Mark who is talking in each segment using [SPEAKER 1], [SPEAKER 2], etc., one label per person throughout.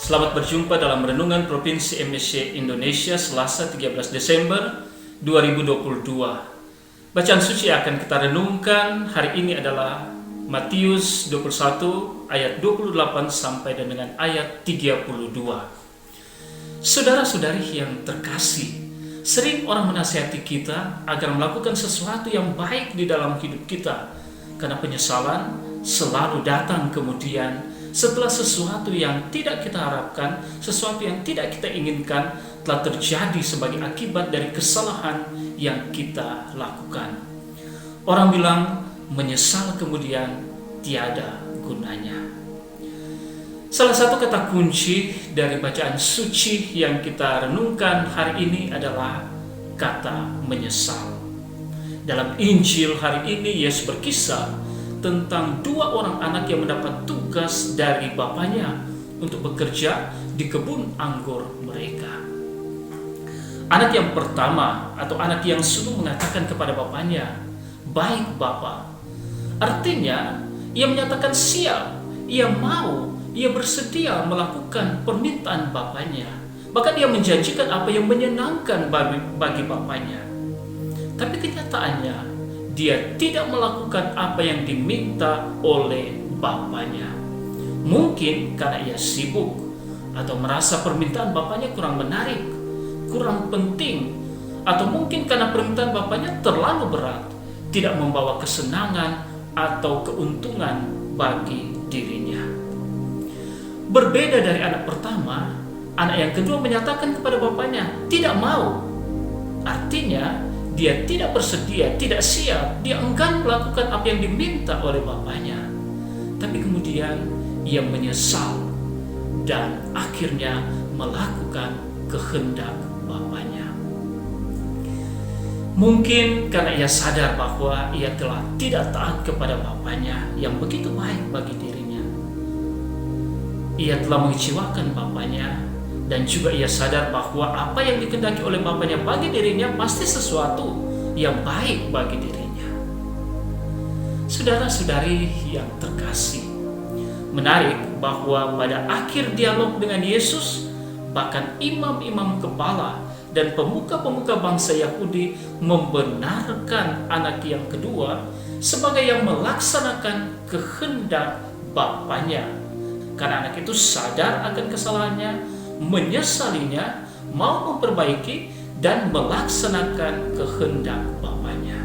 [SPEAKER 1] Selamat berjumpa dalam Renungan Provinsi MSC Indonesia Selasa 13 Desember 2022. Bacaan suci yang akan kita renungkan hari ini adalah Matius 21 ayat 28 sampai dengan ayat 32. Saudara-saudari yang terkasih, sering orang menasihati kita agar melakukan sesuatu yang baik di dalam hidup kita, karena penyesalan selalu datang kemudian setelah sesuatu yang tidak kita harapkan, sesuatu yang tidak kita inginkan telah terjadi sebagai akibat dari kesalahan yang kita lakukan. Orang bilang menyesal kemudian tiada gunanya. Salah satu kata kunci dari bacaan suci yang kita renungkan hari ini adalah kata menyesal. Dalam Injil hari ini Yesus berkisah tentang dua orang anak yang mendapat tugas dari bapaknya untuk bekerja di kebun anggur mereka. Anak yang pertama atau anak yang sungguh mengatakan kepada bapaknya, "Baik Bapa." Artinya, ia menyatakan siap, ia mau, ia bersedia melakukan permintaan bapaknya. Bahkan ia menjanjikan apa yang menyenangkan bagi bapaknya. Tapi kenyataannya, dia tidak melakukan apa yang diminta oleh bapaknya. Mungkin karena ia sibuk atau merasa permintaan bapaknya kurang menarik, kurang penting, atau mungkin karena permintaan bapaknya terlalu berat, tidak membawa kesenangan atau keuntungan bagi dirinya. Berbeda dari anak pertama, anak yang kedua menyatakan kepada bapaknya tidak mau. Artinya, dia tidak bersedia, tidak siap, dia enggan melakukan apa yang diminta oleh bapaknya. Tapi kemudian ia menyesal dan akhirnya melakukan kehendak bapaknya. Mungkin karena ia sadar bahwa ia telah tidak taat kepada bapaknya yang begitu baik bagi dirinya. Ia telah mengecewakan bapaknya, dan juga ia sadar bahwa apa yang dikehendaki oleh bapaknya bagi dirinya pasti sesuatu yang baik bagi dirinya. Saudara-saudari yang terkasih, menarik bahwa pada akhir dialog dengan Yesus, bahkan imam-imam kepala dan pemuka-pemuka bangsa Yahudi membenarkan anak yang kedua sebagai yang melaksanakan kehendak bapaknya, karena anak itu sadar akan kesalahannya, menyesalinya, mau memperbaiki dan melaksanakan kehendak bapaknya.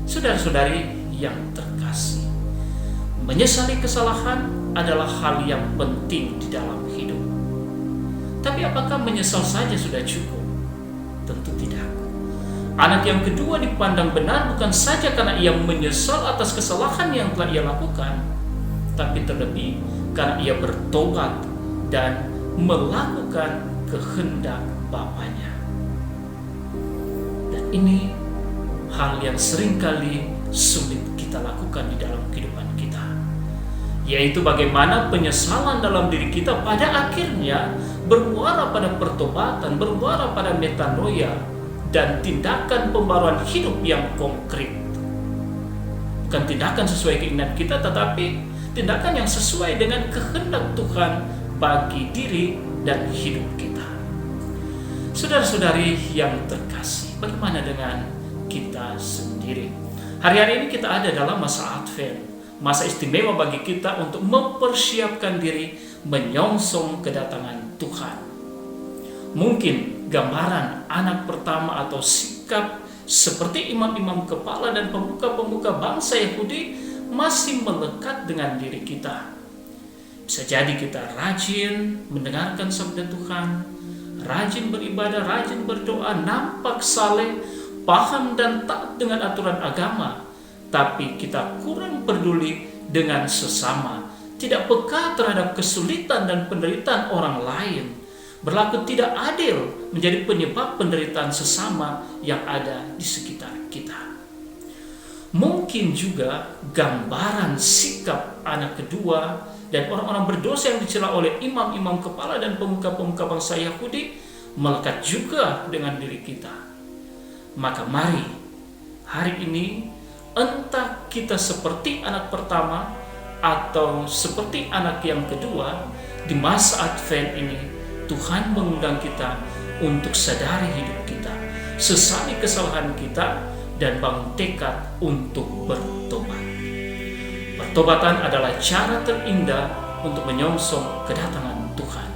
[SPEAKER 1] Saudara-saudari yang terkasih, menyesali kesalahan adalah hal yang penting di dalam hidup. Tapi apakah menyesal saja sudah cukup? Tentu tidak. Anak yang kedua dipandang benar bukan saja karena ia menyesal atas kesalahan yang telah ia lakukan, tapi terlebih karena ia bertobat dan melakukan kehendak bapaknya. Dan ini hal yang seringkali sulit kita lakukan di dalam kehidupan kita, yaitu bagaimana penyesalan dalam diri kita pada akhirnya bermuara pada pertobatan, bermuara pada metanoia dan tindakan pembaruan hidup yang konkret. Bukan tindakan sesuai keinginan kita, tetapi tindakan yang sesuai dengan kehendak Tuhan bagi diri dan hidup kita. Saudara-saudari yang terkasih, bagaimana dengan kita sendiri? Hari-hari ini kita ada dalam masa Advent, masa istimewa bagi kita untuk mempersiapkan diri menyongsong kedatangan Tuhan. Mungkin gambaran anak pertama atau sikap seperti imam-imam kepala dan pemuka-pemuka bangsa Yahudi masih melekat dengan diri kita. Bisa jadi kita rajin mendengarkan sabda Tuhan, rajin beribadah, rajin berdoa, nampak saleh, paham dan taat dengan aturan agama, tapi kita kurang peduli dengan sesama, tidak peka terhadap kesulitan dan penderitaan orang lain, berlaku tidak adil, menjadi penyebab penderitaan sesama yang ada di sekitar kita. Mungkin juga gambaran sikap anak kedua dan orang-orang berdosa yang dicela oleh imam-imam kepala dan pemuka-pemuka bangsa Yahudi melekat juga dengan diri kita. Maka mari hari ini, entah kita seperti anak pertama atau seperti anak yang kedua, Di masa Advent ini, Tuhan mengundang kita untuk sadari hidup kita, sesali kesalahan kita, dan bangun tekad untuk bertobat. Pertobatan adalah cara terindah untuk menyongsong kedatangan Tuhan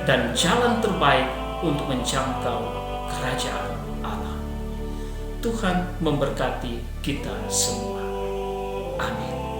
[SPEAKER 1] dan jalan terbaik untuk menjangkau kerajaan Allah. Tuhan memberkati kita semua. Amin.